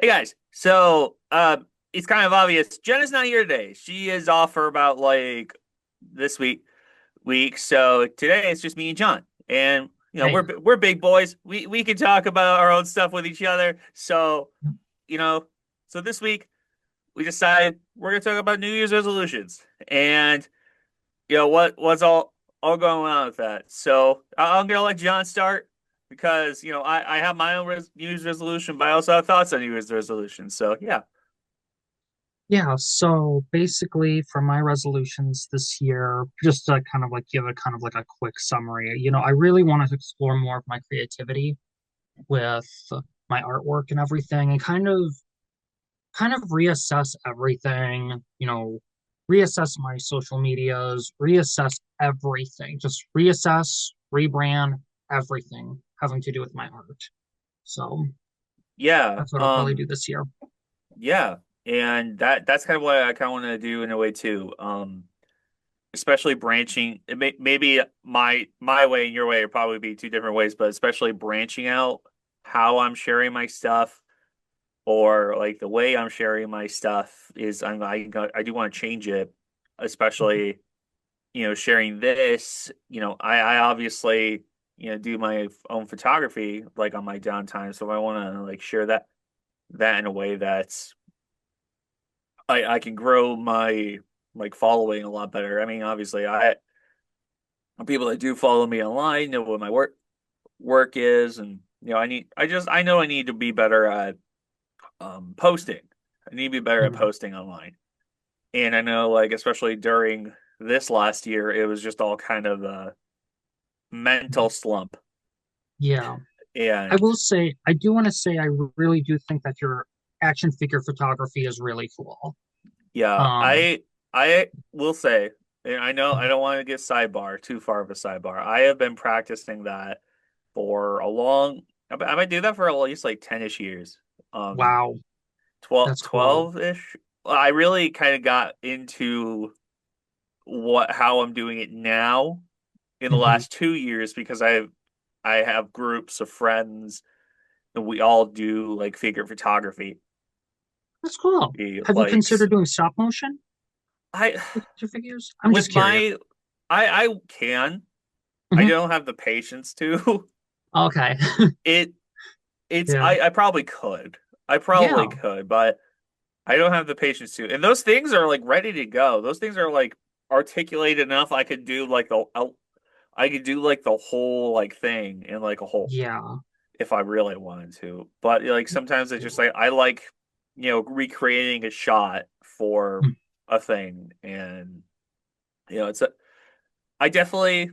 Hey guys, so it's kind of obvious. Jenna's not here today. She is off for about like this week. So today it's just me and John. And Hey, we're big boys. We can talk about our own stuff with each other. So, you know, so this week we decided we're gonna talk about New Year's resolutions. And what's all going on with that. So I'm gonna let John start because I have my own New Year's resolution, but I also have thoughts on New Year's resolution. So yeah. yeah, so basically for my resolutions this year, just to kind of like give a kind of like a quick summary, I really wanted to explore more of my creativity with my artwork and everything and kind of reassess everything, reassess my social medias, reassess everything, just reassess, rebrand everything having to do with my art. So Yeah. that's what I'll probably do this year. Yeah. And that's kind of what I kind of want to do in a way too. Especially branching, maybe my way and your way would probably be two different ways, but especially branching out how I'm sharing my stuff or like the way I'm sharing my stuff is I do want to change it, especially sharing this. I obviously do my own photography like on my downtime, so I want to like share that in a way that's I can grow my like following a lot better. I mean, obviously, I people that do follow me online know what my work is, and I know I need to be better at posting. I need to be better at Mhm. posting online, and I know like especially during this last year, it was just all kind of a mental slump, Yeah. I and will say, I do want to say, I really do think that your action figure photography is really cool. yeah, Um, I will say, and I know I don't want to get too far of a sidebar. I have been practicing that for a long. I might do that for at least like 10-ish years. Um, wow, 12, that's cool. 12-ish. I really kind of got into how I'm doing it now in the Hmm. last 2 years because I have groups of friends and we all do like figure photography. That's cool. Have you Like considered doing stop motion I with your figures? I'm with just curious. my I can. I Hmm. don't have the patience to. Okay. It it's Yeah. I probably could. I probably Yeah. could, but I don't have the patience to. And those things are like ready to go. Those things are like articulated enough. I could do like the whole like thing in like a whole Yeah. if I really wanted to. But like sometimes it's just like I like recreating a shot for a thing, and it's a I definitely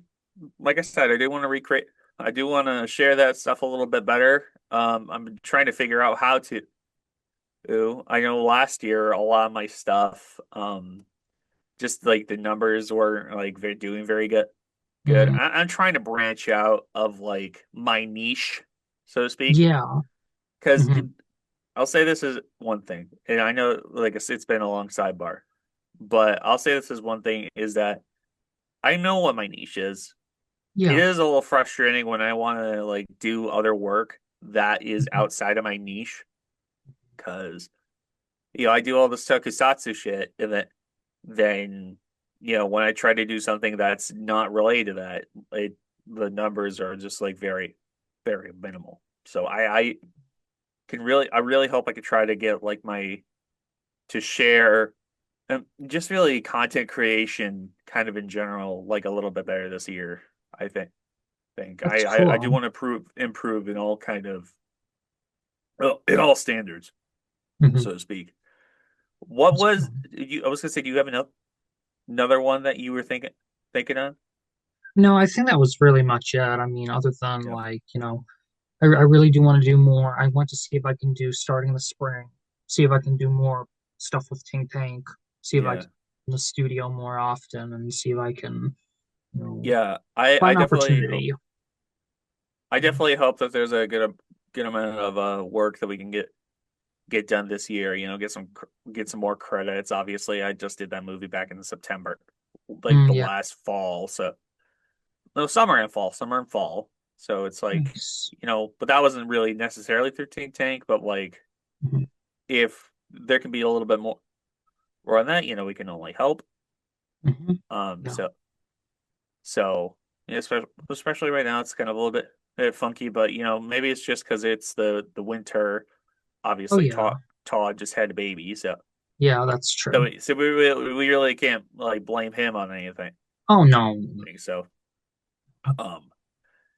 like I said I do want to recreate. I do want to share that stuff a little bit better. I'm trying to figure out how to. I know last year a lot of my stuff, just like the numbers weren't like doing very good. Hmm. I'm trying to branch out of like my niche, so to speak, Yeah. because Hmm. I'll say this is one thing, and I know like it's been a long sidebar, but I'll say this is one thing is that I know what my niche is. It Yeah. is a little frustrating when I want to like do other work that is Mhm. outside of my niche because I do all this tokusatsu shit, and then when I try to do something that's not related to that, the numbers are just like very, very minimal. So I really hope I could try to get like my to share just really content creation kind of in general like a little bit better this year. I think That's I do cool. want to improve in all kind of well, in all standards, Hmm. so to speak. What That's was cool. I was gonna say, do you have another one that you were thinking of? No, I think that was really much it. I mean, other than Yeah. like, I really do want to do more. I want to see if I can do starting the spring, see if I can do more stuff with TinkTank, see if I Yeah. can in the studio more often and see if I can, Yeah. find opportunity. I definitely hope that there's a good amount of work that we can get done this year, get some more credits. Obviously, I just did that movie back in September, like the Yeah. last fall. So no, summer and fall. So it's like, Nice. but that wasn't really necessarily through Tank Tank, but like Mhm. if there can be a little bit more on that, we can only help. Hmm. Um, Yeah. so so especially right now, it's kind of a little bit funky, but maybe it's just because it's the winter. Oh Obviously, yeah. Todd just had a baby, so Yeah, that's so true. we, so we really can't like blame him on anything. Oh no. So um,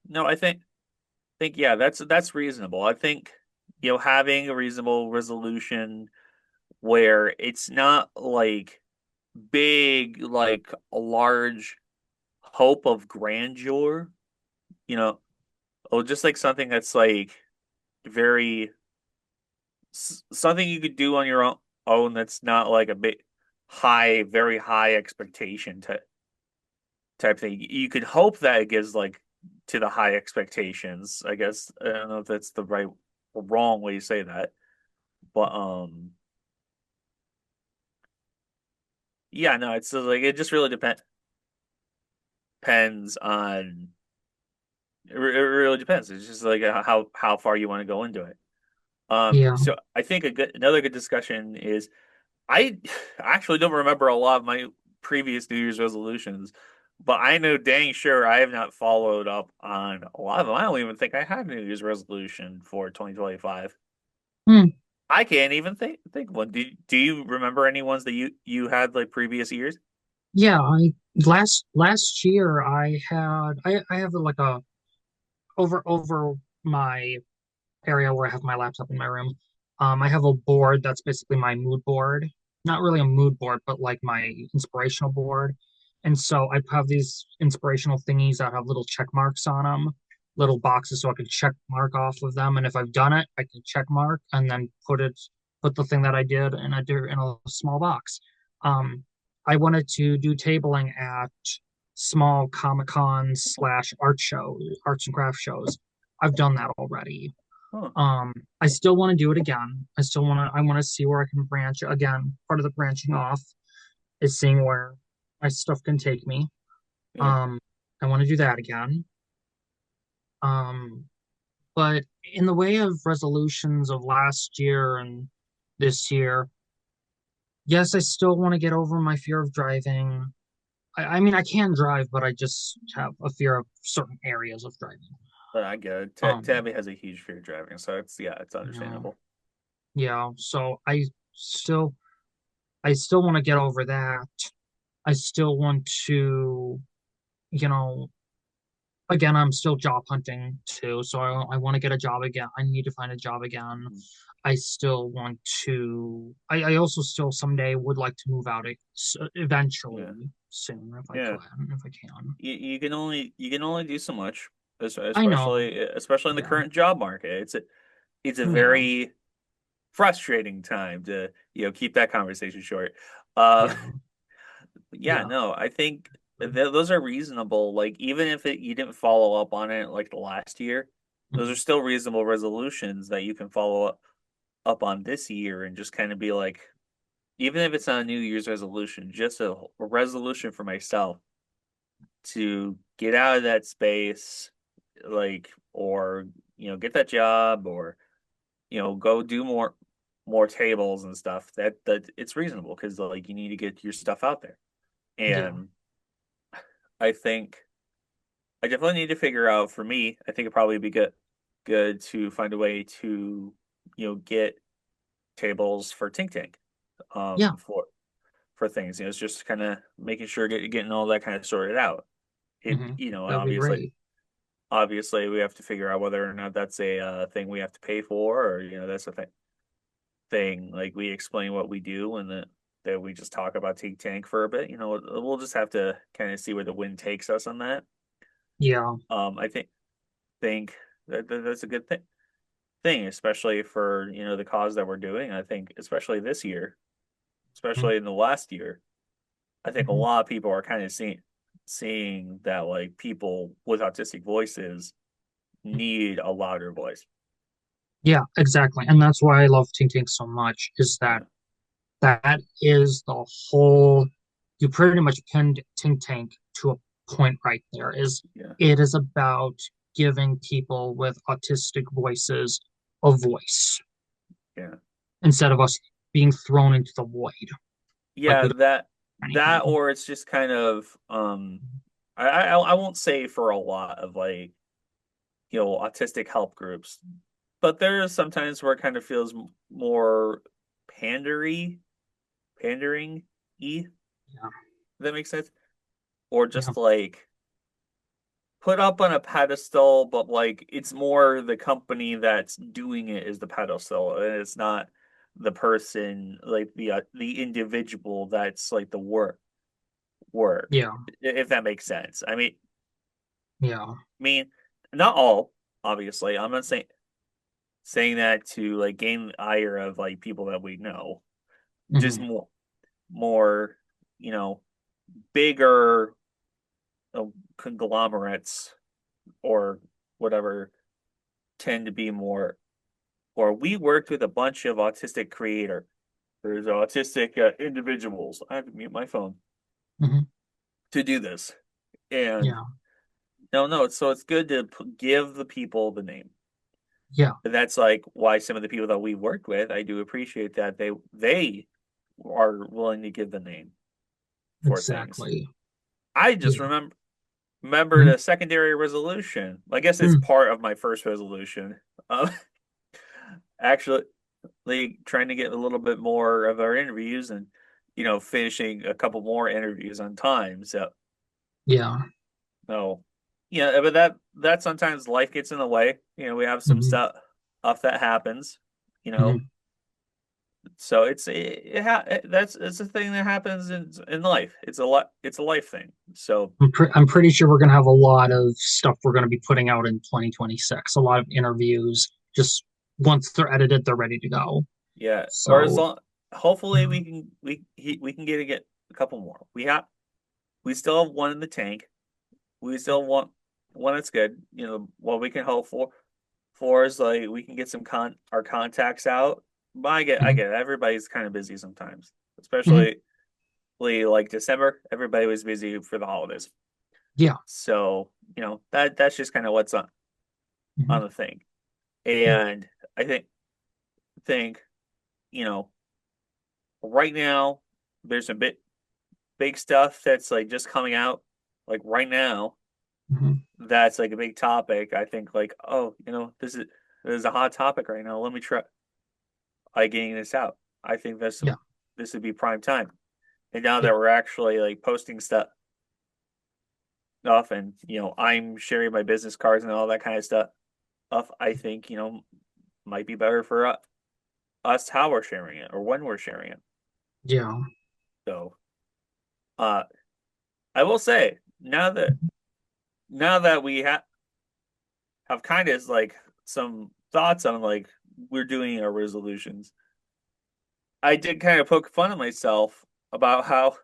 no, I think yeah, that's reasonable. I think having a reasonable resolution where it's not like big, like a large hope of grandeur, you know, or just like something that's like very something you could do on your own that's not like a bit high, very high expectation type thing. You could hope that it gives like to the high expectations. I guess I don't know if that's the right or wrong way to say that, but yeah, no, it's like it just really depends on it really depends. It's just like how far you want to go into it. Yeah. So I think another good discussion is I actually don't remember a lot of my previous New Year's resolutions, but I know dang sure I have not followed up on a lot of them. I don't even think I had a New Year's resolution for 2025. Hmm. I can't even think of one. Do you remember any ones that you had like previous years? Yeah, I last year I have like a over my area where I have my laptop in my room. I have a board that's basically my mood board. Not really a mood board, but like my inspirational board. And so I have these inspirational thingies that have little check marks on them, little boxes so I can check mark off of them. And if I've done it, I can check mark and then put the thing that I did in a small box. Um, I wanted to do tabling at small Comic Con slash art show, arts and craft shows. I've done that already. Huh. I still want to do it again. I want to see where I can branch again. Part of the branching off is seeing where my stuff can take me. Yeah. Um, I want to do that again. Um, but in the way of resolutions of last year and this year, yes, I still want to get over my fear of driving. I mean, I can drive, but I just have a fear of certain areas of driving. But I get it. Um, Tabby has a huge fear of driving, so it's you know, understandable. yeah, so still I still want to get over that. I still want to, you know, again, I'm still job hunting too. So I want to get a job again. I need to find a job again. Mm. I still want to, I also still someday would like to move out Yeah. eventually soon Yeah. if I can. You can only do so much, I know. especially in the Yeah. current job market. It's a Yeah. very frustrating time to keep that conversation short. Uh, Yeah. yeah, Yeah. no, I think those are reasonable. Like even if you didn't follow up on it like the last year, those are Mhm. still reasonable resolutions that you can follow up on this year and just kind of be like, even if it's not a New Year's resolution, just a resolution for myself to get out of that space, like, or get that job, or go do more tables and stuff. That it's reasonable because like you need to get your stuff out there. Yeah. And I think I definitely need to figure out for me. I think it'd probably be good to find a way to get tables for TinkTank Yeah. for things. It's just kind of making sure getting all that kind of sorted out. It Hmm. That would be obviously great. obviously we have to figure out whether or not that's a thing we have to pay for, or that's a thing like we explain what we do and that we just talk about TinkTank for a bit. We'll just have to kind of see where the wind takes us on that. Yeah. I think that's a good thing, especially for the cause that we're doing. I think especially this year, especially in the last year, I think a Mm-hmm. lot of people are kind of seeing that like people with autistic voices need a louder voice. Yeah, exactly. And that's why I love Tink Tink so much, is that Yeah, that is the whole, you pretty much pinned Tink Tank to a point right there, is yeah, it is about giving people with autistic voices a voice. yeah, instead of us being thrown into the void. Like Yeah, we don't that do anything. or it's just kind of I won't say for a lot of like, autistic help groups, but there is sometimes where it kind of feels more pandery, pandering-y, if Yeah, that makes sense. Or yeah, just like put up on a pedestal, but like it's more the company that's doing it is the pedestal, and it's not the person, like the individual that's like the work, yeah, if that makes sense. yeah. I mean, not all, obviously. I'm not saying that to like gain the ire of like people that we know. Just Hmm. more, you know, bigger conglomerates or whatever tend to be more. Or we worked with a bunch of autistic creator. There's autistic individuals. I have to mute my phone Hmm. to do this. And Yeah, no, so it's good to give the people the name. yeah, And that's like why some of the people that we worked with, I do appreciate that they are willing to give the name for things. exactly. I Yeah. just remembered Hmm. a secondary resolution. I guess it's Hmm. part of my first resolution. Actually, trying to get a little bit more of our interviews and finishing a couple more interviews on time. So Yeah. no, yeah, but that sometimes life gets in the way. We have some Hmm. stuff that happens. You know, Hmm. so that's it's a thing that happens in life. It's a life thing. So I'm pretty sure we're going to have a lot of stuff we're going to be putting out in 2026. A lot of interviews. Just once they're edited, they're ready to go. yeah, or as So, long hopefully yeah. we can get a couple more. We still have one in the tank. We still want one that's good. What we can hope for is like we can get our contacts out. But I Mhm. get it. Everybody's kind of busy sometimes, Mhm. especially like December. Everybody was busy for the holidays, Yeah. so that's just kind of what's on Mhm. the thing. Yeah. And I think you know right now there's a big stuff that's like just coming out like right now. Mhm. That's like a big topic. I think like, oh, this is a hot topic right now. Let me try getting this out. I think Yeah. this would be prime time. And now Yeah. that we're actually like posting stuff and I'm sharing my business cards and all that kind of stuff, I think might be better for us how we're sharing it or when we're sharing it. Yeah. So, uh, I will say now that we have kind of like some thoughts on like we're doing our resolutions. I did kind of poke fun at myself about how,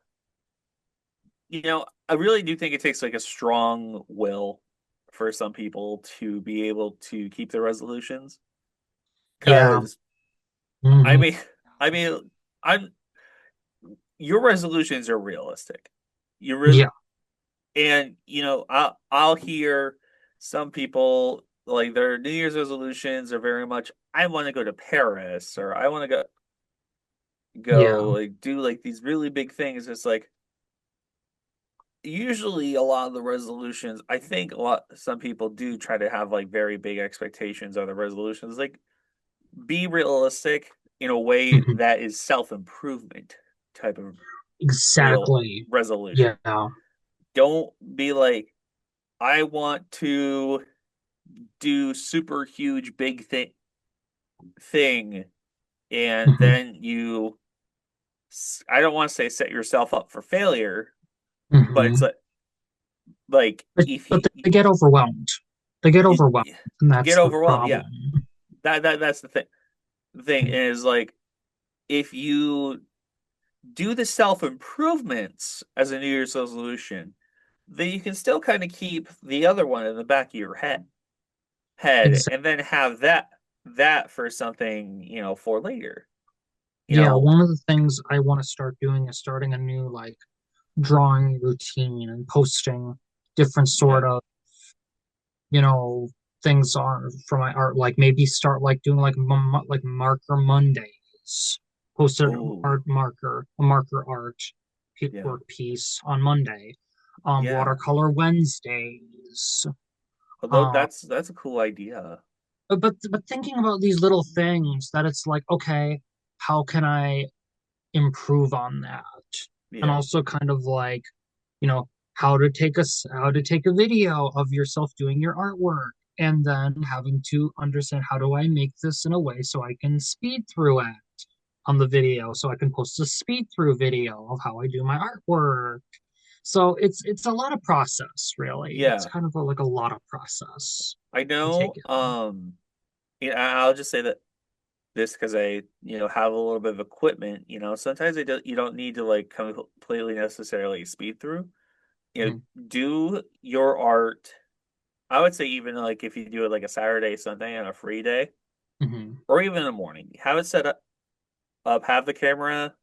I really do think it takes like a strong will for some people to be able to keep their resolutions. Yeah. Because I Hmm. mean, I mean, I'm your resolutions are realistic. You Yeah. really, and I'll hear some people like their New Year's resolutions are very much, I want to go to Paris or I want to go Yeah. like do like these really big things. It's like usually a lot of the resolutions, I think some people do try to have like very big expectations of the resolutions. Like be realistic in a way Hmm. that is self-improvement type of real Exactly. resolution. Yeah. Don't be like, I want to do super huge big thing and Hmm. then I don't want to say set yourself up for failure, but it's Hmm. like if But they get overwhelmed. They get you, overwhelmed, and get that's the overwhelmed, yeah. problem. That's the thing is like if you do the self improvements as a New Year's resolution, then you can still kind of keep the other one in the back of your head Exactly. and then have that for something for later. You Yeah. know, One of the things I want to start doing is starting a new like drawing routine and posting different yeah, sort of you know things on for my art, like maybe start like doing like like marker Mondays, Mondays. Posted Oh, a marker art yeah. work piece on Monday. Yeah. Watercolor Wednesdays. Although Um, that's a cool idea. but thinking about these little things that it's like, okay, how can I improve on that? And Yeah. also kind of like, how to take a video of yourself doing your artwork and then having to understand how do I make this in a way so I can speed through it on the video so I can post a speed through video of how I do my artwork. So it's a lot of process, really. It's Yeah. kind of like a lot of process I to take know, in. yeah, I'll just say that this because I, have a little bit of equipment, sometimes you don't need to like completely necessarily speed through. You know, Mhm, do your art. I would say even like if you do it like a Saturday, Sunday on a free day, mhm, or even in the morning, have it set up, have the camera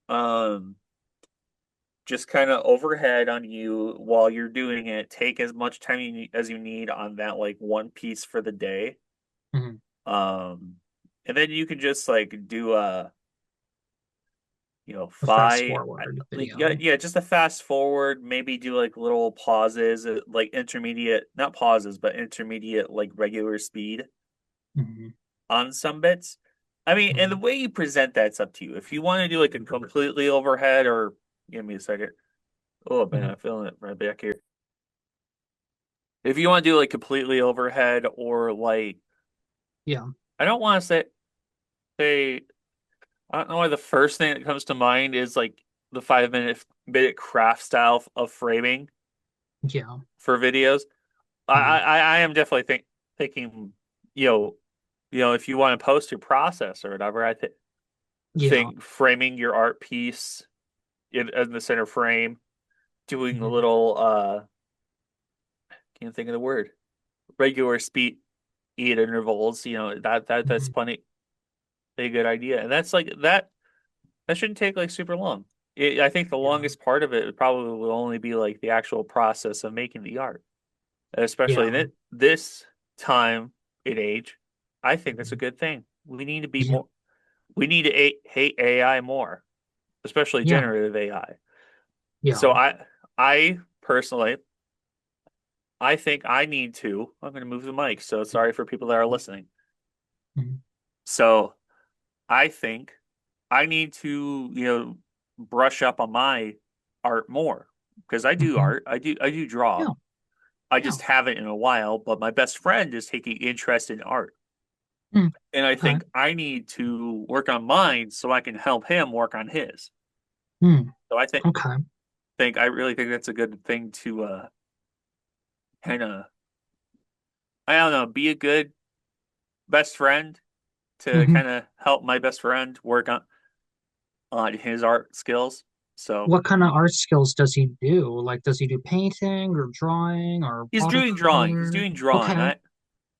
um just kind of overhead on you while you're doing it. Take as much time as you need on that like one piece for the day. mhm. Um, and then you can just like do a, A fast five, forward yeah, video. yeah, just a fast forward, maybe do like little pauses, like intermediate, not pauses, but intermediate, like regular speed Mhm, on some bits. I mean, and the mhm, way you present that's up to you. If you want to do like a completely overhead or give me a second. Oh man, mhm. I'm feeling it right back here. If you want to do like completely overhead or like Yeah. I don't want to say I don't know why the first thing that comes to mind is like the 5 minute craft style of framing Yeah. for videos. Mhm. I am definitely thinking, you know, if you want to post your process or whatever, I Yeah. think framing your art piece in the center frame, doing a Mhm, little can't think of the word, regular speed intervals, that's mhm. plenty a good idea. And that's like that shouldn't take like super long. I think the Yeah. longest part of it probably will only be like the actual process of making the art, especially Yeah. in this time and age. I think that's a Mhm. good thing. We need to be Yeah. more. We need to hate AI more, especially Yeah. generative AI. So Yeah. I personally, I think I need to. I'm going to move the mic, so sorry for people that are listening. Mhm, So I think I need to, brush up on my art more because I do mhm. art. I do draw. Yeah. I Yeah. just haven't in a while, but my best friend is taking interest in art. Mm. And I Okay. think I need to work on mine so I can help him work on his. Mm. So I Okay. I really think that's a good thing to kind of I don't know, be a good best friend to Hmm. kind of help my best friend work on his art skills. So What kind of art skills does he do? Like, does he do painting or drawing or he's doing drawing. He's watercolor? doing drawing. Okay. I Okay.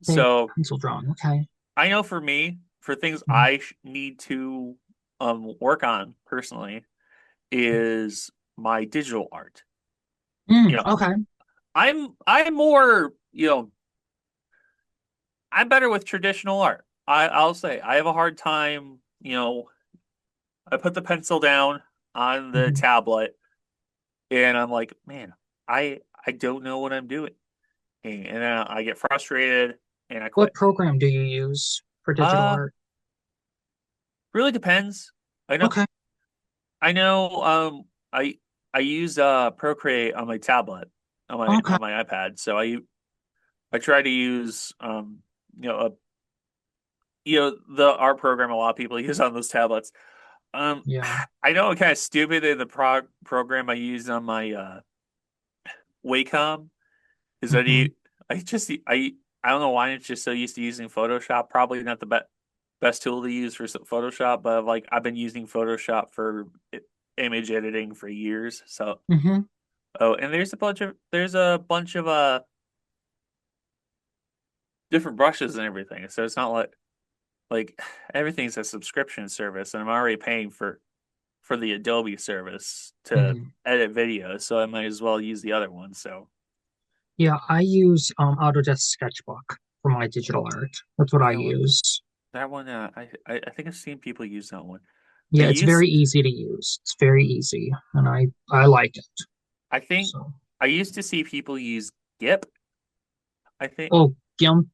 so Pencil drawing. Okay. I know for me, for things Mm. I need to work on personally is my digital art. You Mm. know, Okay. I'm more, I'm better with traditional art. I'll say I have a hard time, I put the pencil down on the Hmm. tablet and I'm like, man, I don't know what I'm doing. And then I get frustrated and I What quit. program do you use for digital Uh, art? really depends. I know Okay. I know I use Procreate on my tablet Okay. on my iPad. So I try to use you know a the art program a lot of people use on those tablets. Um, Yeah. I know I'm kind of stupid in the program I use on my Wacom is that Hmm. I don't know why I'm just so used to using Photoshop. Probably not the best tool to use for Photoshop, but like I've been using Photoshop for image editing for years. So Hmm. and there's a bunch of different brushes and everything. So it's not like everything's a subscription service, and I'm already paying for the Adobe service to Hmm. edit videos, so I might as well use the other one. So Yeah, I use Autodesk Sketchbook for my digital art. That's what I yeah, use. that one, I think I've seen people use that one. I Yeah, it's very used, easy to use. It's very easy, and I like it. I think So, I used to see people use GIP. I think oh, GIMP.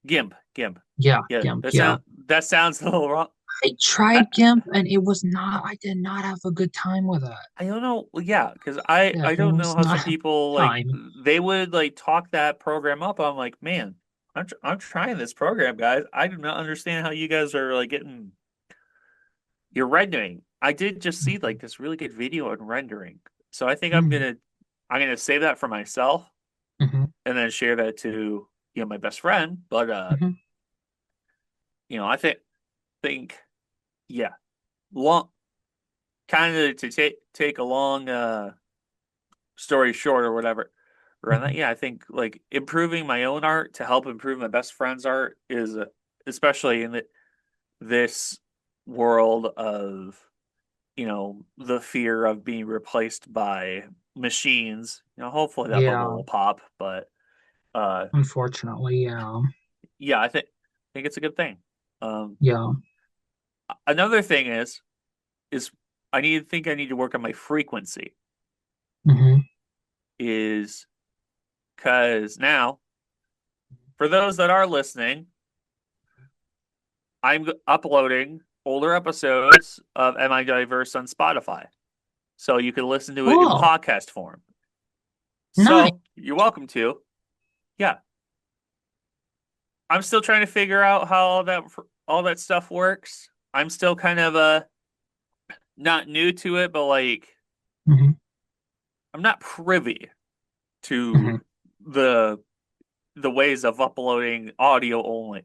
GIMP. Yeah, Yeah, GIMP. Yeah, that sounds a little wrong. I I tried GIMP, and it was not. I did not have a good time with it. I don't know. Well, yeah, because Yeah, I it don't know was how some not a people like time. they would like talk that program up. I'm like, man, I'm trying this program, guys. I do not understand how you guys are like getting your rendering. I did just see like this really good video on rendering, so I think Mm-hmm. I'm gonna save that for myself Hmm. and then share that to my best friend. But Hmm. I think yeah, long kind of to take a long story short or whatever around that. Hmm. Yeah, I think like improving my own art to help improve my best friend's art is especially in this world of the fear of being replaced by machines. Hopefully that bubble Yeah, will pop, but uh unfortunately, yeah, yeah, I think it's a good thing. Um yeah. Another thing is I need to work on my frequency Hmm. is because now for those that are listening, I'm uploading older episodes of M.I.Diverse on Spotify. So you can listen to it in Oh, podcast form. nice. So you're welcome to. Yeah. I'm still trying to figure out how all that stuff works. I'm still kind of not new to it, but like Hmm. I'm not privy to Hmm. the ways of uploading audio only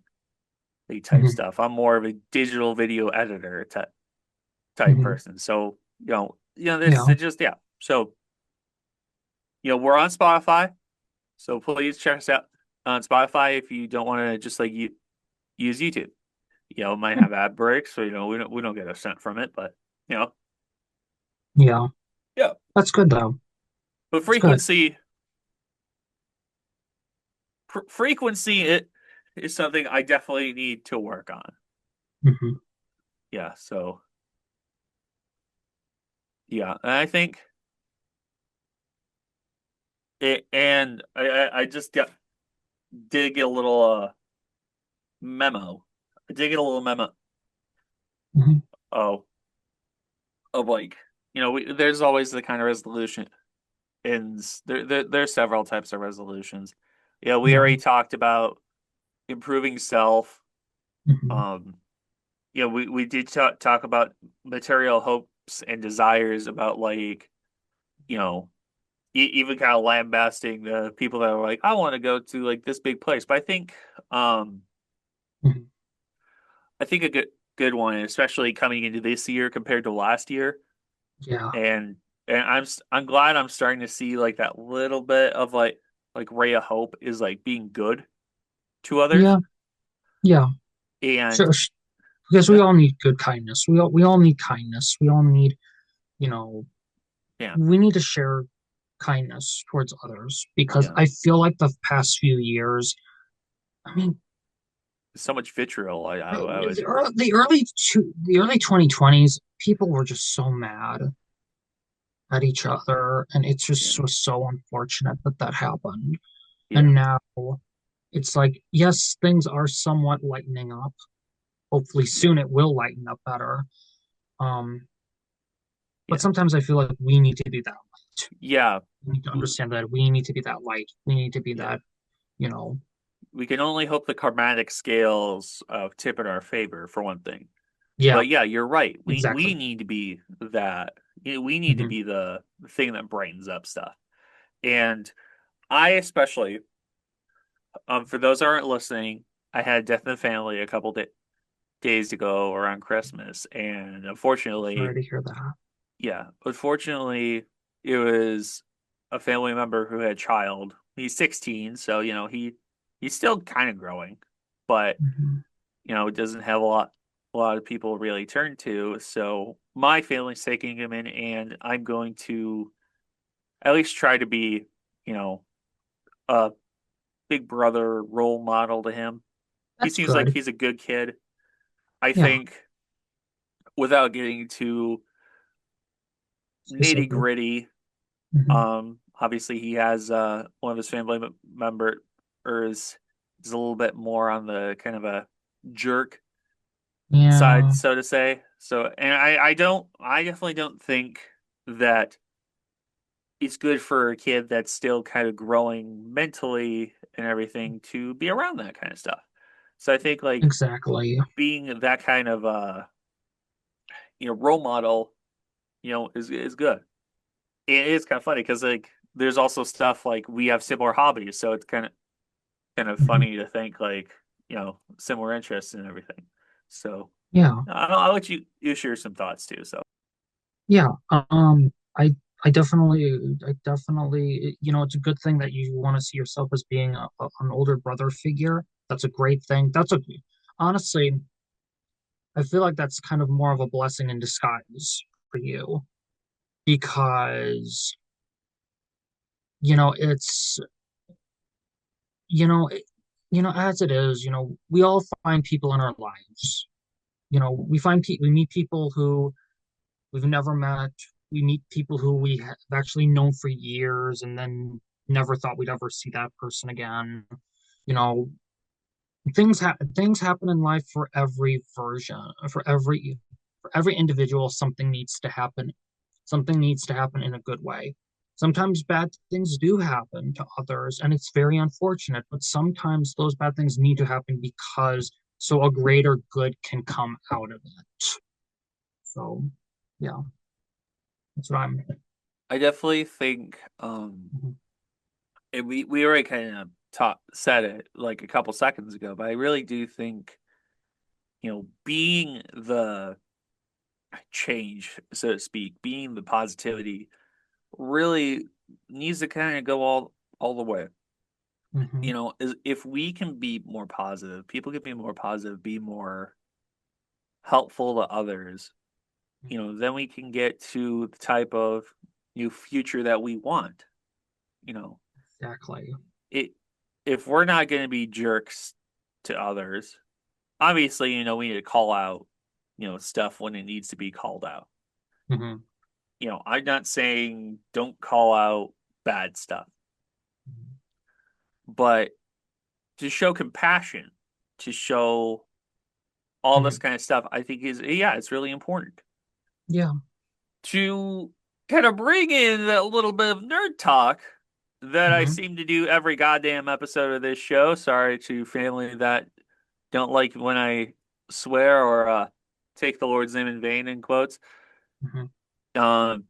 type Hmm. stuff. I'm more of a digital video editor type Hmm. person. So, this Yeah. is just yeah. So, we're on Spotify. So please check us out on Spotify if you don't want to just like use YouTube. It might have ad breaks, so we don't get a cent from it, but you know, Yeah. yeah. That's good though. But It's good. frequency it is something I definitely need to work on. Hmm. Yeah, so yeah, and I think it, and I just did get a little memo. I did get a little memo. Hmm. Oh, of like there's always the kind of resolution and there's several types of resolutions. Yeah, we Yeah. already talked about improving self. Hmm. Um, we did talk about material hopes and desires about like, you know, even kind of lambasting the people that are like, I want to go to like this big place. But um, Hmm. I think a good one, especially coming into this year compared to last year, Yeah. and I'm glad I'm starting to see like that little bit of like ray of hope is like being good to others. Yeah. Yeah. And Sure. Because we yeah, all need good kindness. We all need kindness. We all need, you know, yeah, we need to share kindness towards others because yeah. I feel like the past few years, I mean, So much vitriol. I would, the early 2020s, people were just so mad at each other, and it yeah, just was so unfortunate that that happened. yeah, And now it's like, yes, things are somewhat lightening up. Hopefully yeah, soon it will lighten up better. Um, but yeah, sometimes I feel like we need to be that light. yeah. We need to W- understand that we need to be that light. We need to be yeah. that, you know, We can only hope the karmatic scales tip in our favor for one thing. yeah, But yeah, you're right. We exactly. need to be that. We need to Hmm. be the thing that brightens up stuff. And I especially, for those that aren't listening, I had death in the family a couple days ago around Christmas, and Sorry unfortunately, to hear that. yeah, unfortunately, it was a family member who had a child. He's 16, so he's still kind of growing, but Hmm. doesn't have a lot of people really turn to. So my family's taking him in, and I'm going to at least try to be, you know, a big brother role model to him. He That's seems like good. he's a good kid. I Yeah, think without getting too nitty specific. gritty, Hmm. obviously he has one of his family members is a little bit more on the kind of a jerk side, Yeah, so to say. So, and I definitely don't think that it's good for a kid that's still kind of growing mentally and everything to be around that kind of stuff. So I think like exactly. being that kind of role model, is good. It is kind of funny because like there's also stuff like we have similar hobbies, so it's kind of Hmm. funny to think like similar interests and everything. So Yeah, I'll let you share some thoughts too. So yeah. I definitely, it's a good thing that you want to see yourself as being an older brother figure. That's a great thing. Honestly, I feel like that's kind of more of a blessing in disguise for you because, it's, you know, it, as it is, we all find people in our lives. We meet people who we've never met. We meet people who we have actually known for years and then never thought we'd ever see that person again. You know, things happen in life for every version, for every individual, something needs to happen. Something needs to happen in a good way. Sometimes bad things do happen to others, and it's very unfortunate, but sometimes those bad things need to happen because so a greater good can come out of it. So, yeah, that's what I'm. I definitely think Mhm. and we already kind of said it like a couple seconds ago, but I really do think being the change, so to speak, being the positivity really needs to kind of go all the way. Mhm. Is if we can be more positive, people can be more positive, be more helpful to others, then we can get to the type of new future that we want. You know, Exactly. it if we're not going to be jerks to others, obviously, we need to call out, stuff when it needs to be called out. Mhm. I'm not saying don't call out bad stuff, but to show compassion, to show all this Mhm. kind of stuff, I think yeah, it's really important Yeah. to kind of bring in a little bit of nerd talk that I Mhm. seem to do every goddamn episode of this show. Sorry to family that don't like when I swear or take the Lord's name in vain in quotes. Mhm. Um,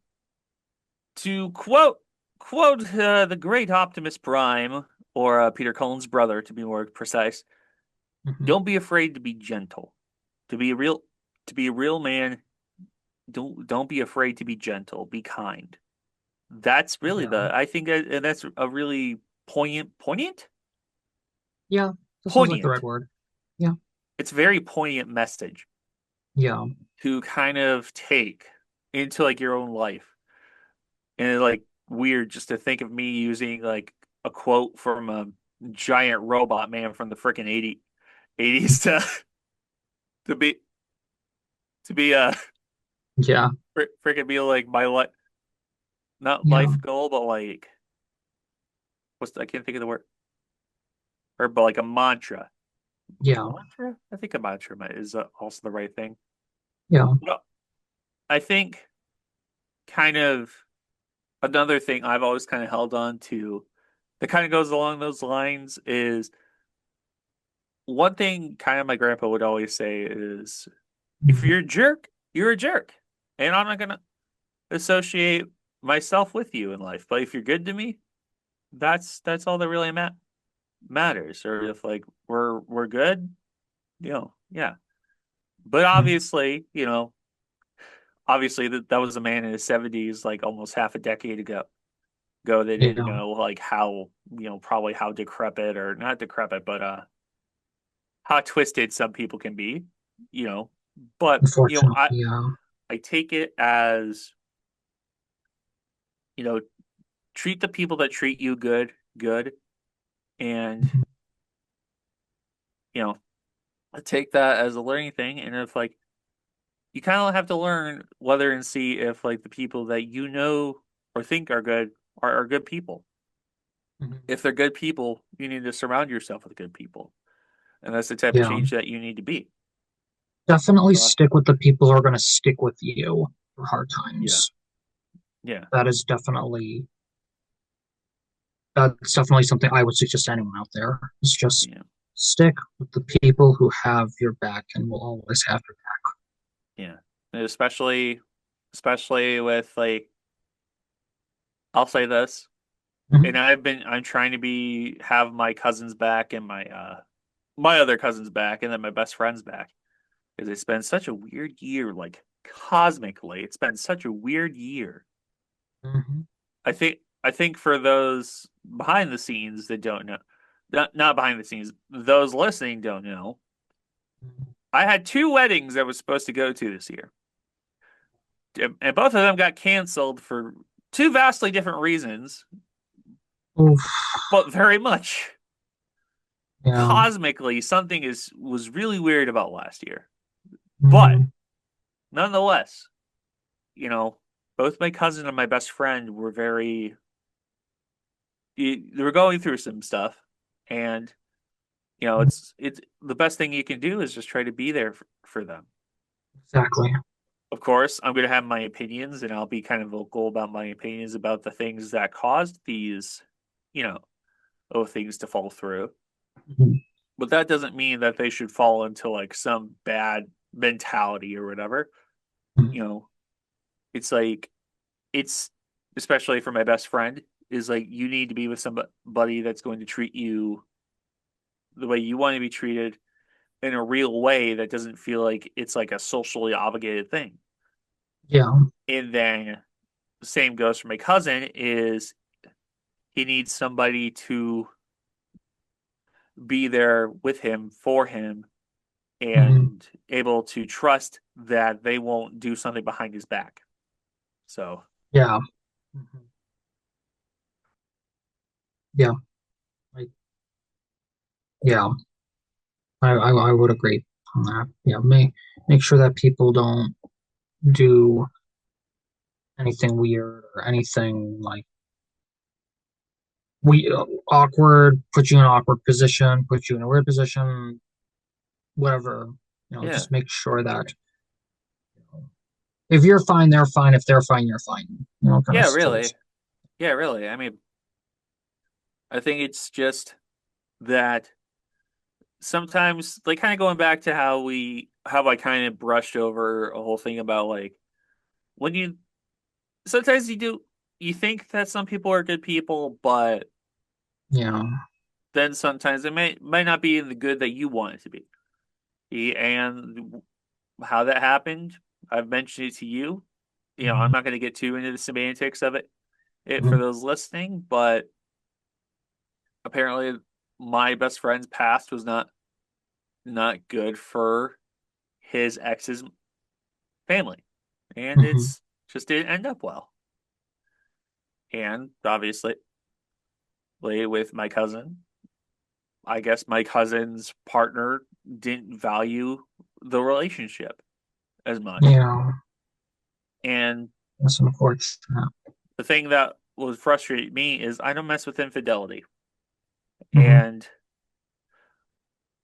to quote the great Optimus Prime or Peter Cullen's brother, to be more precise. Mhm. Don't be afraid to be gentle. To be a real to be a real man, don't be afraid to be gentle. Be kind. That's really Yeah. I think that's a really Yeah. That sounds like the right poignant. word. Yeah. It's a very poignant message Yeah. to kind of take into like your own life. And it's like weird just to think of me using like a quote from a giant robot man from the freaking 80s to be to be Yeah. freaking be like my life, not Yeah. life goal, but like I can't think of the word, or but like a mantra. Yeah. Mantra? I think a mantra is also the right thing. Yeah. No, I think kind of another thing I've always kind of held on to that kind of goes along those lines is one thing kind of my grandpa would always say is if Mhm. you're a jerk, you're a jerk. And I'm not gonna associate myself with you in life. But if you're good to me, that's all that really matters. Or if like we're good, yeah. But Mhm. obviously that was a man in his 70s, like almost half a decade ago. They didn't Yeah. know like how, probably how decrepit or not decrepit, but how twisted some people can be, you know. But Unfortunately, yeah. I take it as you know treat the people that treat you good, and Mhm. you know I take that as a learning thing, and if like you kind of have to learn whether and see if like the people that you know or think are good are good people. Mhm. If they're good people, you need to surround yourself with good people, and that's the type of Yeah, change that you need to be. definitely So stick with the people who are going to stick with you for hard yeah, times. yeah, That is definitely that's definitely something I would suggest to anyone out there. Is just yeah, stick with the people who have your back and will always have your yeah. And especially with like I'll say this, back. and Mhm. I'm trying to be have my cousins back and my other cousins back, and then my best friends back because it's been such a weird year, like cosmically, it's been such a weird year. Mhm. I think for those behind the scenes that don't know, not behind the scenes, those listening don't know. Mhm. I had two weddings I was supposed to go to this year, and both of them got canceled for two vastly different reasons, Oof. but very much Yeah. cosmically something is was really weird about last year. But Mhm. nonetheless, you know, both my cousin and my best friend were they were going through some stuff, and it's the best thing you can do is just try to be there for them. Exactly. Of course, I'm going to have my opinions, and I'll be kind of vocal about my opinions about the things that caused these, you know, things to fall through. Mhm. But that doesn't mean that they should fall into like some bad mentality or whatever. Mhm. You know, it's like it's especially for my best friend is like you need to be with somebody that's going to treat you the way you want to be treated in a real way that doesn't feel like it's like a socially obligated thing. Yeah. And then the same goes for my cousin is he needs somebody to be there with him for him Mhm. and able to trust that they won't do something behind his back. So, Yeah. Mhm. Yeah. I, yeah. I would agree on that. Yeah. Make sure that people don't do anything weird or anything like we awkward, put you in an awkward position, put you in a weird position, whatever. yeah. Just make sure that if you're fine, they're fine. If they're fine, you're fine. Kind of Yeah, really. situation. Yeah, really. I mean, I think it's just that sometimes like kind of going back to how I kind of brushed over a whole thing about like when you sometimes you think that some people are good people, but Yeah. then sometimes it might not be in the good that you want it to be. And how that happened, I've mentioned it to you. I'm Mhm. not going to get too into the semantics of it for Mhm. those listening, but apparently my best friend's past was not good for his ex's family, and Mhm. it's just didn't end up well. And obviously, with my cousin, I guess my cousin's partner didn't value the relationship as much. Yeah. And That's unfortunate. the thing that would frustrate me is I don't mess with infidelity. Mhm. And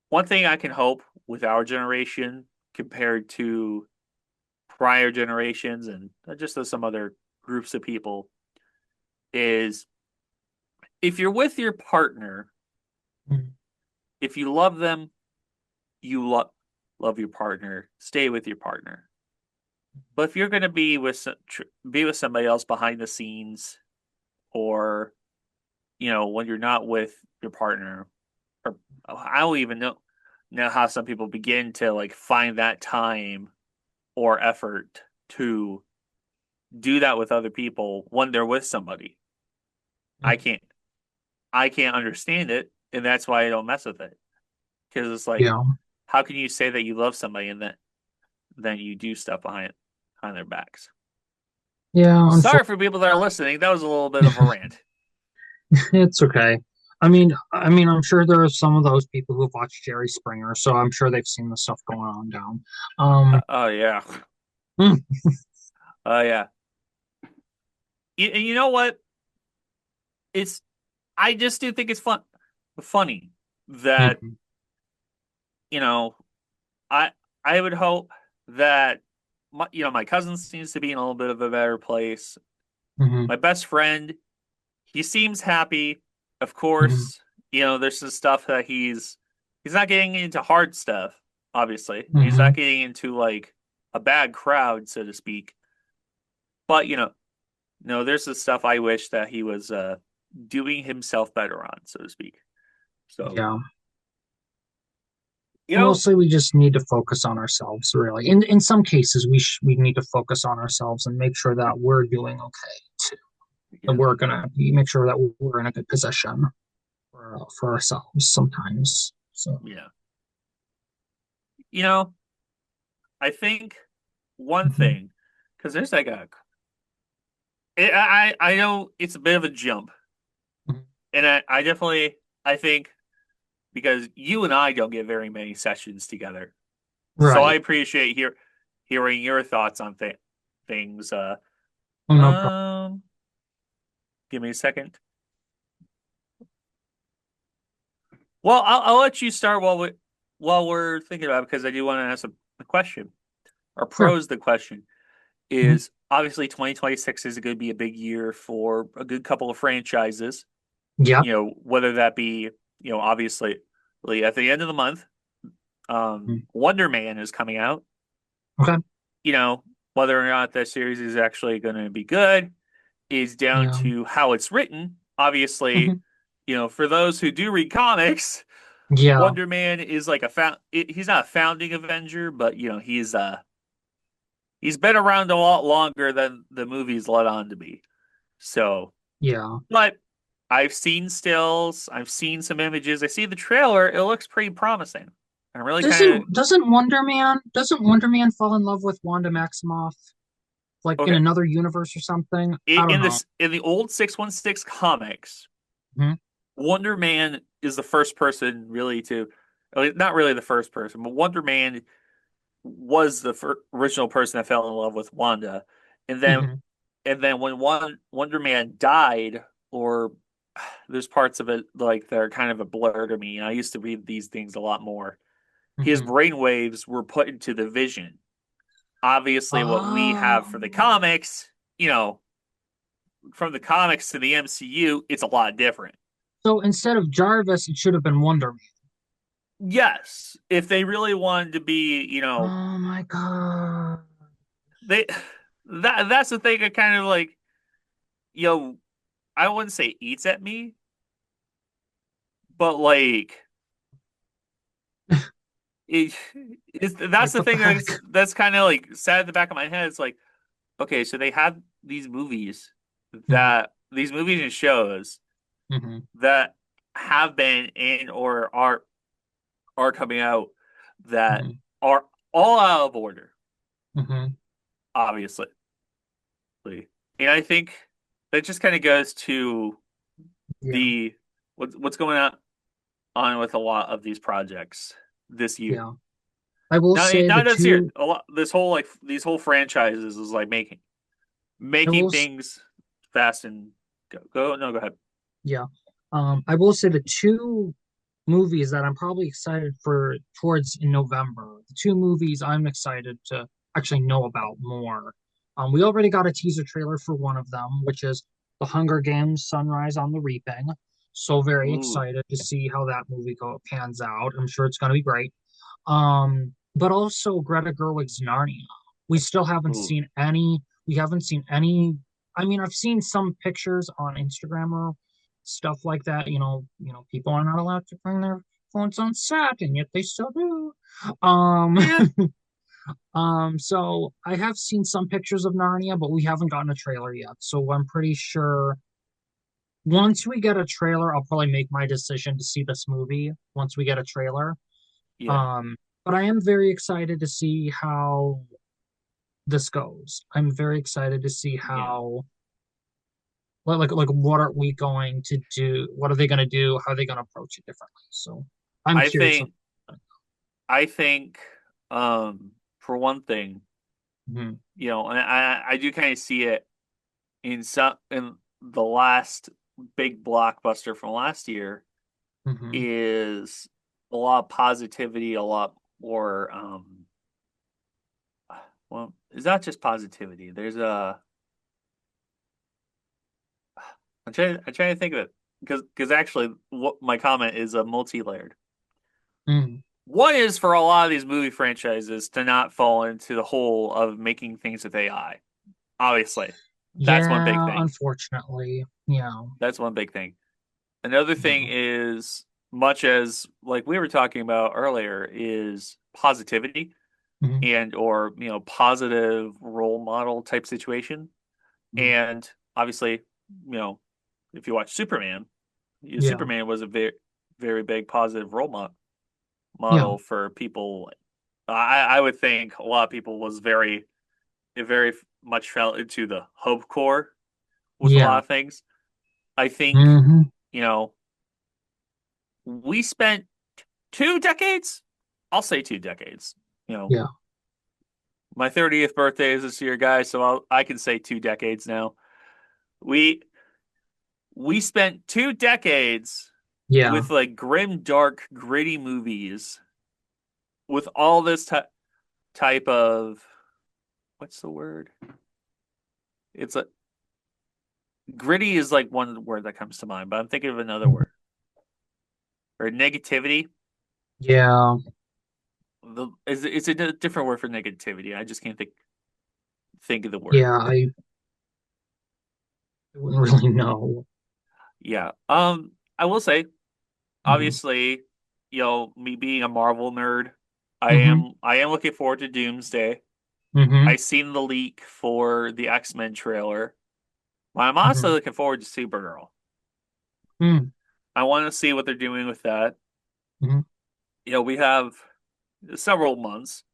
one thing I can hope with our generation compared to prior generations and just some other groups of people is if you're with your partner, Mhm. if you love them, you love your partner, stay with your partner. But if you're going to be with somebody else behind the scenes, or when you're not with your partner, or I don't even know how some people begin to like find that time or effort to do that with other people when they're with somebody. I Mhm. can't I can't understand it, and that's why I don't mess with it. Because it's like, Yeah. how can you say that you love somebody and then you do stuff behind their backs? Yeah. Sorry for people that are listening. That was a little bit of a rant. It's okay. I'm sure there are some of those people who've watched Jerry Springer, so I'm sure they've seen the stuff going on down. Oh yeah. Mm, Oh yeah. And you know what? It's I just do think it's funny that, mhm, you know, I I would hope that my cousin seems to be in a little bit of a better place. mhm, My best friend, he seems happy. Of mhm, course, there's some stuff that he's not getting into hard stuff, obviously. He's not mhm. getting into like a bad crowd, so to speak. But no, there's the stuff I wish that he was doing himself better on, so to speak. So, Yeah. you know, Mostly we just need to focus on ourselves, really. In some cases, we need to focus on ourselves and make sure that we're doing okay too. That yeah, make sure that we're in a good position for ourselves sometimes. So, yeah. You know, I think one mhm, thing, because there's like I know it's a bit of a jump, mhm. and I definitely I think because you and I don't get very many sessions together, so I Right. appreciate hearing your thoughts on things. Oh, no problem. Um, give me a second. Well, I'll let you start while we're thinking about it because I do want to ask a question or Sure. pose the question. Mhm. Is obviously 2026 is going to be a big year for a good couple of franchises. Yep. Whether that be, obviously at the end of the month, Mhm. Wonder Man is coming out. Okay. You know, whether or not that series is actually going to be good is down Yeah. to how it's written. Obviously, Mhm. for those who do read comics, Yeah. Wonder Man is like he's not a founding Avenger, but he's been around a lot longer than the movies let on to be. So, Yeah. but I've seen stills, I've seen some images. I see the trailer. It looks pretty promising. I'm really kind of Doesn't Wonder Man fall in love with Wanda Maximoff like in okay. another universe or something? I don't know. In the old 616 comics, Mhm. Wonder Man is the first person really to not really the first person, but Wonder Man was the original person that fell in love with Wanda. And then Mhm. when Wonder Man died, or there's parts of it like that are kind of a blur to me. I used to read these things a lot more. His Mhm. brainwaves were put into the Vision. Obviously, what we have for the Oh. comics, from the comics to the MCU, it's a lot different. So instead of Jarvis, it should have been Wonder Man. Yes, if they really wanted to be, Oh my God. they that's the thing. I kind of like, you know, I wouldn't say eats at me, but like it, that's Like the what the thing heck? that's kind of like sad at the back of my head. It's like, okay, so they have Mhm. these movies and shows Mhm. that have been in or are coming out that Mhm. are all out of order, Mhm. obviously. And I think that just kind of goes to Yeah. the what's going on with a lot of these projects this year. Yeah. I will Now, say the not this year. two. A lot, this whole like these whole franchises is like I making will. things fast and go ahead. Yeah. I will say the two movies that I'm probably excited for towards in November. The two movies I'm excited to actually know about more. We already got a teaser trailer for one of them, which is The Hunger Games: Sunrise on the Reaping. So very Ooh, excited to see how that movie pans out. I'm sure it's going to be great. But also Greta Gerwig's Narnia. We still haven't ooh, seen any. We haven't seen any. I mean, I've seen some pictures on Instagram or stuff like that. People are not allowed to bring their phones on set, and yet they still do. Um, yeah, so I have seen some pictures of Narnia, but we haven't gotten a trailer yet. So I'm pretty sure once we get a trailer, I'll probably make my decision to see this movie once we get a trailer. yeah, Um, but I am very excited to see how this goes. I'm very excited to see yeah. like what are we going to do? What are they going to do? How are they going to approach it differently? So I'm I curious. think I think for one thing, Mhm, and I do kind of see it in the last big blockbuster from last year mhm. is a lot of positivity, a lot more well, it's not just positivity. There's a I'm trying to think of it because actually what my comment is a multi-layered. Mm. One is for a lot of these movie franchises to not fall into the hole of making things with AI. Obviously, that's one big Yeah, thing. unfortunately. Yeah. That's one big thing. Another thing Yeah. is much as like we were talking about earlier is positivity Mhm, and or positive role model type situation. mhm. And obviously, if you watch Superman, Yeah. Superman was a very big positive role Yeah. model for people. I would think a lot of people was very much fell into the hope core with a lot Yeah. of things. I think, Hmm. you know, we spent 2 decades. I'll say 2 decades. You know, Yeah. my 30th birthday is this year, guys, so I can say 2 decades now. We we spent 2 decades Yeah. with like grim, dark, gritty movies with all this type of what's the word? It's a gritty is like one word that comes to mind, but I'm thinking of another word or negativity. Yeah. It's a different word for negativity. I just can't think of the word. Yeah. I wouldn't really know. Yeah. I will say, Hmm. obviously, me being a Marvel nerd, I Hmm. am I am looking forward to Doomsday. Hmm. I seen the leak for the X-Men trailer. I'm honestly Hmm. looking forward to Supergirl. Hmm. I want to see what they're doing with that. Hmm. We have several months.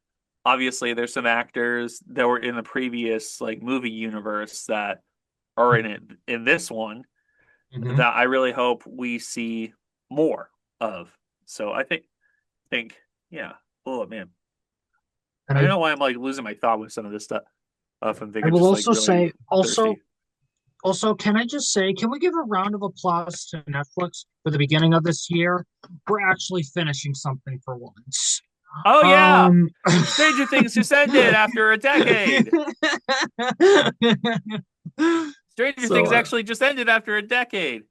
Obviously, there's some actors that were in the previous like movie universe that are in it in this one Hmm. that I really hope we see more of. So I think yeah. Oh man, And I don't know why I'm like losing my thought with some of this stuff. I think I I'm will just like also really say, thirsty. can I just say, can we give a round of applause to Netflix for the beginning of this year? We're actually finishing something for once. Oh yeah, Um, Stranger Things just ended after a decade. Stranger so Things actually just ended after a decade.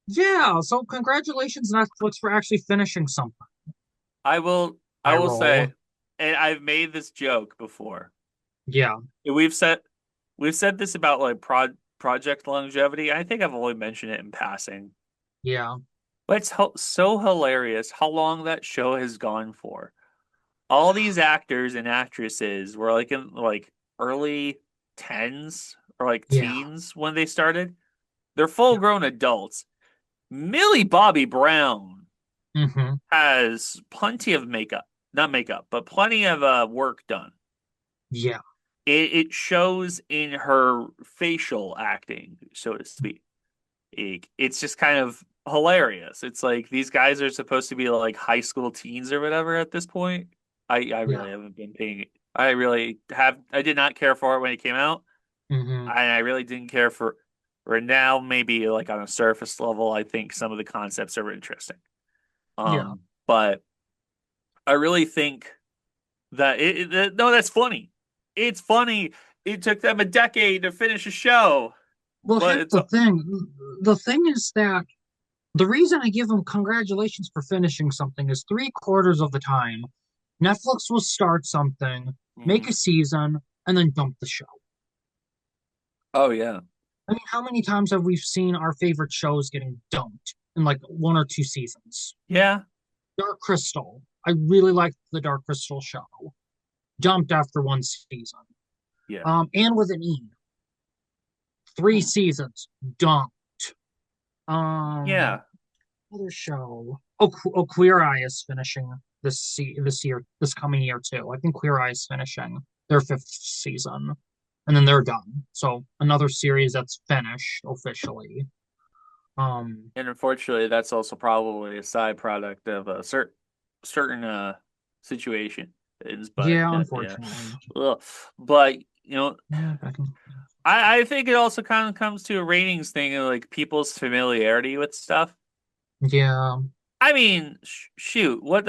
yeah, so congratulations Netflix for actually finishing something. I will I I will say, roll. and I've made this joke before. Yeah, We've said this about like project longevity. I think I've only mentioned it in passing, yeah, but it's so hilarious how long that show has gone for. All these actors and actresses were like in like early tens or like yeah. teens when they started. They're full grown adults. Millie Bobby Brown Hmm. has plenty of makeup, not makeup, but plenty of work done. Yeah, It shows in her facial acting, so to speak. It's just kind of hilarious. It's like these guys are supposed to be like high school teens or whatever at this point. I yeah. really haven't been paying. I really have. I did not care for it when it came out. Hmm. I really didn't care for now. Maybe like on a surface level, I think some of the concepts are interesting. Yeah. But I really think that no, that's funny. It's funny. It took them a decade to finish a show, Well, but here's it's the thing. The thing is that the reason I give them congratulations for finishing something is three-quarters of the time, Netflix will start something, make Mhm. a season, and then dump the show. Oh yeah, I mean, how many times have we seen our favorite shows getting dumped in like one or two seasons? yeah, Dark Crystal. I really liked the Dark Crystal show. Dumped after one season. yeah, And with an E. Three seasons. Dumped. Um, yeah, other show. Oh, Queer Eye is finishing this year, this coming year too. I think Queer Eye is finishing their fifth season. and then they're done. So another series that's finished officially. Um, And unfortunately, that's also probably a side product of a certain situation. But yeah, yeah, unfortunately. ugh. But Yeah, I can, I think it also kind of comes to a ratings thing of like people's familiarity with stuff. yeah. I mean, shoot, what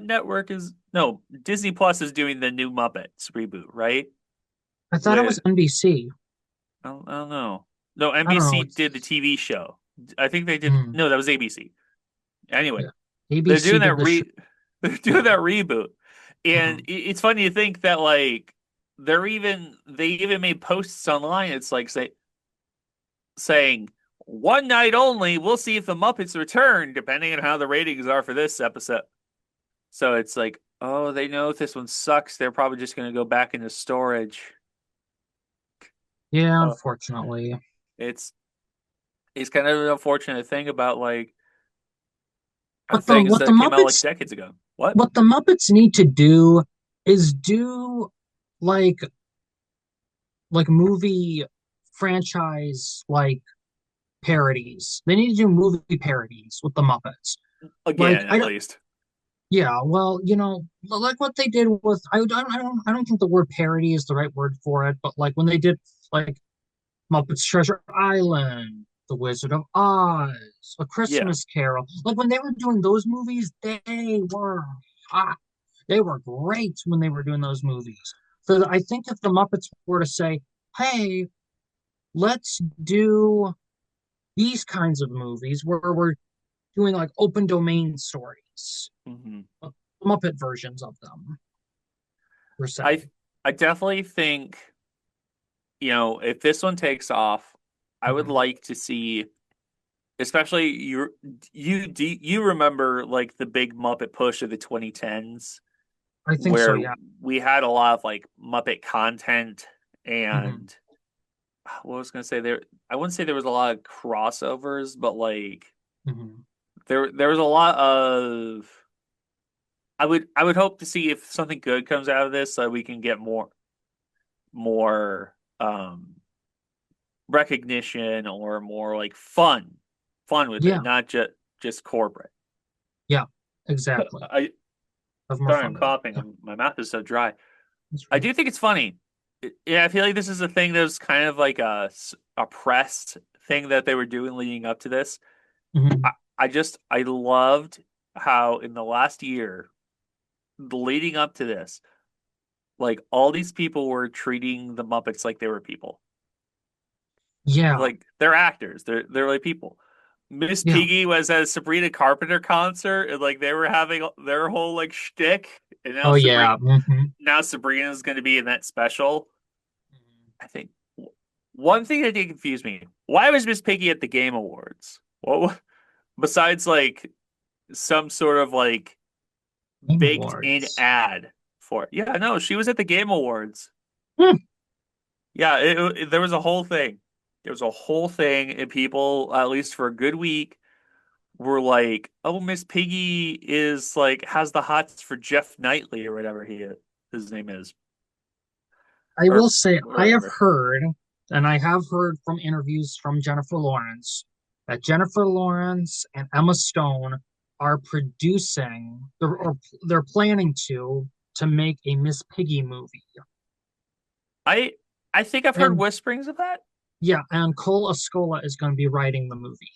network is no Disney Plus is doing the new Muppets reboot, right? I thought it was With NBC. I don't know. No, I don't know. NBC did the It's TV show. I think they did. mm, No, that was ABC. Anyway, yeah. they're ABC doing did that the show. re they're doing Yeah. that reboot, and Mhm. it's funny to think that like they even made posts online. It's like saying one night only. We'll see if the Muppets return, depending on how the ratings are for this episode. So it's like, oh, they know if this one sucks, they're probably just gonna go back into storage. Yeah, Uh, unfortunately. it's it's kind of an unfortunate thing about like But the things what the that came out like Muppets decades ago. What? what the Muppets need to do is do like movie franchise parodies. They need to do movie parodies with the Muppets. Like Again, I at don't least. yeah, well, like what they did with I don't think the word parody is the right word for it, but like when they did like Muppets Treasure Island, The Wizard of Oz, A Yeah. Christmas Carol. Like when they were doing those movies, they were hot. They were great when they were doing those movies. So I think if the Muppets were to say, "Hey, let's do these kinds of movies where we're doing like open domain stories, hmm Muppet versions of them, per I se." I definitely think, if this one takes off, I would Mhm. like to see, especially you remember like the big Muppet push of the 2010s I think so, where yeah. we had a lot of like Muppet content Hmm. and what was I gonna say there? I wouldn't say there was a lot of crossovers, but like Hmm. there was a lot of I would hope to see if something good comes out of this so we can get more recognition or more like fun with it, Yeah, not just corporate. yeah, exactly. I Have more Sorry, I'm fun with it. coughing. Yeah, My mouth is so dry. that's I right. do think it's funny. Yeah, I feel like this is a thing that was kind of like a pressed thing that they were doing leading up to this. Hmm. I loved how in the last year leading up to this, like all these people were treating the Muppets like they were people. Yeah, Like they're actors. They're like people. Miss yeah. Piggy was at a Sabrina Carpenter concert, and like they were having their whole like shtick, and Oh yeah. Hmm. Now Sabrina's going to be in that special. I think one thing that did confuse me: why was Miss Piggy at the Game Awards? Besides like some sort of like Game baked in Awards. ad for it? Yeah, no, she was at the Game Awards. Hmm. Yeah, there was a whole thing. There was a whole thing, and people, at least for a good week, were like, "Oh, Miss Piggy is like has the hots for Jeff Knightley or whatever his name is, I will or say I have whatever." heard, and I have heard from interviews from Jennifer Lawrence, that Jennifer Lawrence and Emma Stone are producing, or they're planning to make a Miss Piggy movie. I I think I've heard And whisperings of that. yeah, and Cole Escola is going to be writing the movie.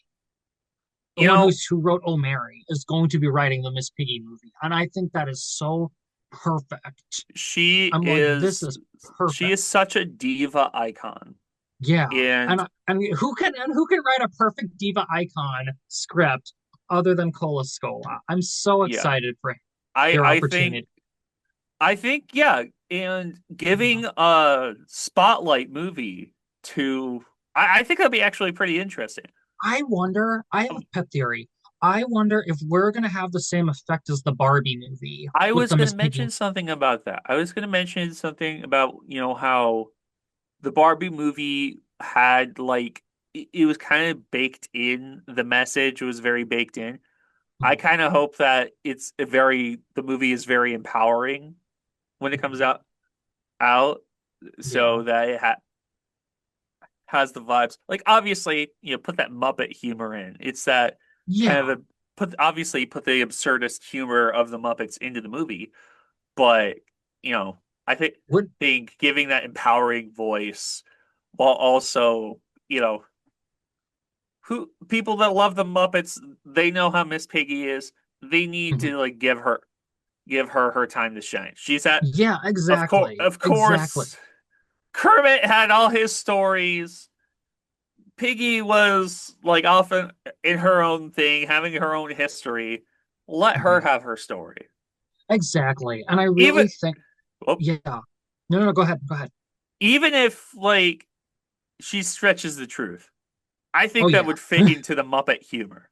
The You one know, who wrote Oh Mary is going to be writing the Miss Piggy movie. And I think that is so perfect. she I'm like, this is is she perfect. is such a diva icon, Yeah. and Who can write a perfect diva icon script other than Cola Scola? I'm so yeah, excited for I their I think opportunity. I think yeah, and Yeah. giving a spotlight movie to I think that'd be actually pretty interesting. I have a pet theory. I wonder if we're gonna have the same effect as the Barbie movie I with was the going Miss to Piggy. mention something about that. I was going to mention something about, how the Barbie movie had like it was kind of baked in. The message was very baked in. I Mhm. kind of hope that the movie is very empowering when it comes Mhm. out. so that it has the vibes. Like obviously, put that Muppet humor in. It's that kind of yeah. the put the absurdist humor of the Muppets into the movie, but you know, I Would think giving that empowering voice while also, you know, who people that love the Muppets, they know how Miss Piggy is. They need mhm. to like give her her time to shine. She's at Yeah, exactly. of Exactly. course Kermit had all his stories. Piggy was like often in her own thing, having her own history. Let her Mhm. have her story. Exactly. And I Even really think, well, yeah. No, no, go ahead. Go ahead. even if like she stretches the truth, I Oh think that yeah. would fit into the Muppet humor.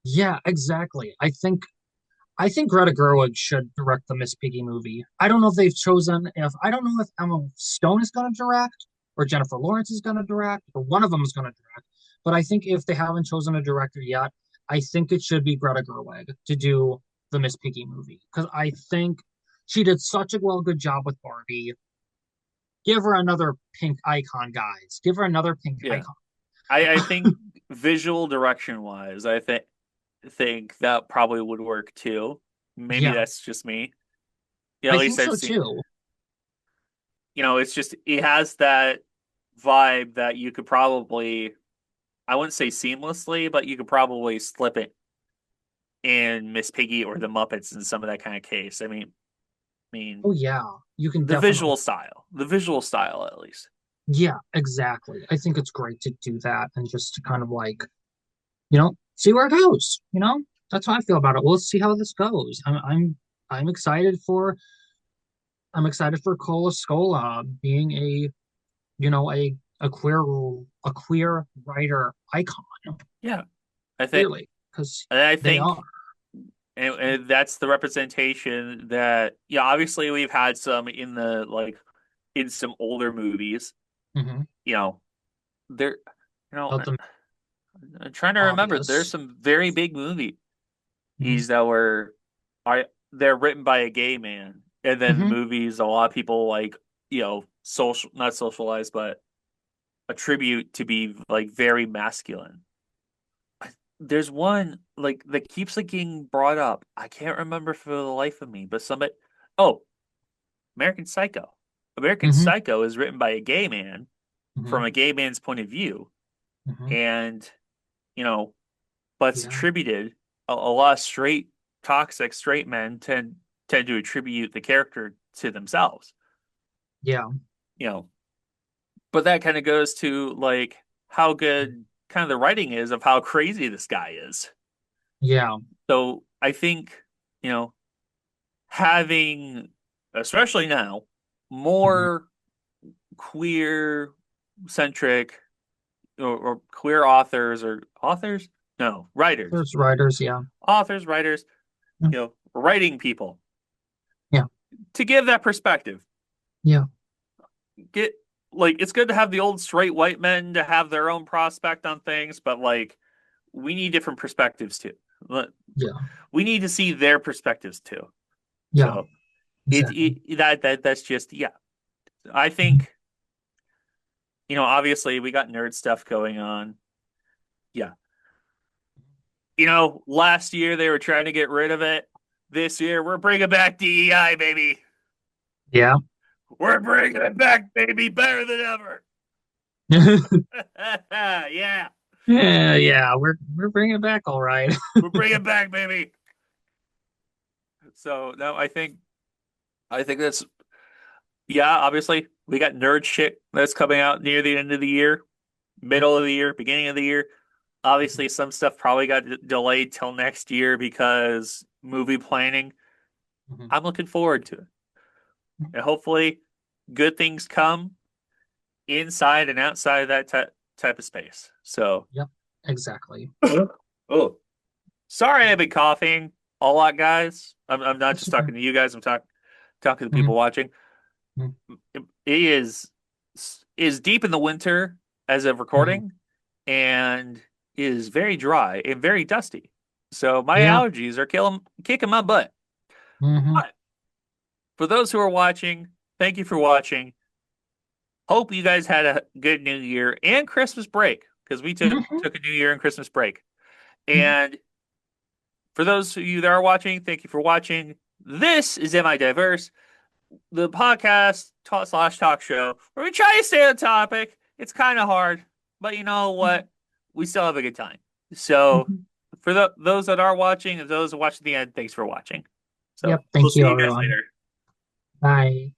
Yeah, exactly. I think Greta Gerwig should direct the Miss Piggy movie. I don't know if they've chosen if I don't know if Emma Stone is going to direct or Jennifer Lawrence is going to direct or one of them is going to direct. But I think if they haven't chosen a director yet, I think it should be Greta Gerwig to do the Miss Piggy movie because I think she did such a good job with Barbie. Give her another pink icon, guys. Give her another pink Yeah, icon. I think visual direction wise, think that probably would work too. Maybe Yeah, that's just me. Yeah, at I least think I've so seen. too. It's just it has that vibe that you could probably, I wouldn't say seamlessly, but you could probably slip it in Miss Piggy or the Muppets in some of that kind of case. I mean, Oh yeah, you can definitely. the visual style at least. Yeah, exactly. I think it's great to do that and just to kind of like, see where it goes. That's how I feel about it. We'll see how this goes. I'm excited for Cola Scola being a queer writer icon, Yeah, I think, clearly, because and I they think, are. and that's the representation that, yeah, obviously we've had some in the like in some older movies. Hmm. You know, there, Of the I'm trying to remember. There's obvious. some very big movies Hmm. that were are they're written by a gay man, and then the Hmm. movies a lot of people like social not socialized but attribute to be like very masculine. There's one like that keeps like getting brought up. I can't remember for the life of me, but somebody. Oh, American Psycho. American Hmm. Psycho is written by a gay man Hmm. from a gay man's point of view, Hmm. and you know, but it's Yeah. attributed a lot of toxic straight men tend to attribute the character to themselves. Yeah. You know, but that kind of goes to like how good kind of the writing is of how crazy this guy is. Yeah. So I think, you know, having, especially now, Hmm. more queer centric or queer authors or authors? No, writers. There's writers. Yeah. Authors, writers, writing people Yeah. to give that perspective. Yeah. Get like it's good to have the old straight white men to have their own prospect on things, but like we need different perspectives too. Yeah. We need to see their perspectives too. Yeah. So Exactly. that's just yeah. I Mhm. think obviously we got nerd stuff going on. Yeah, last year they were trying to get rid of it. This year we're bringing back DEI, baby. Yeah. We're bringing it back, baby, better than ever. Yeah, Yeah, yeah, we're bringing it back all right. we're bringing it back, baby. So no, I think that's yeah. Obviously, we got nerd shit that's coming out near the end of the year, middle of the year, beginning of the year. Obviously, some stuff probably got delayed till next year because movie planning. Mhm. I'm looking forward to it, and hopefully, good things come inside and outside of that type of space. So, Yep, exactly. oh, sorry, I've been coughing a lot, guys. I'm not That's just okay. talking to you guys. I'm talking to Mhm. people watching. Mhm. It is deep in the winter as of Mhm. recording, and is very dry and very dusty. So my Yeah. allergies are kicking my butt. Hmm. But for those who are watching, thank you for watching. Hope you guys had a good New Year and Christmas break because we Mhm. took a New Year and Christmas break. Mhm. And for those of you that are watching, thank you for watching. This is M.I.Diverse, the podcast slash talk show where we try to stay on topic. It's kind of hard, but you know what? We still have a good time. So Mhm. for those that are watching and those that watch at the end, thanks for watching. So Yep. we'll Thank see you, you guys everyone. later. Bye.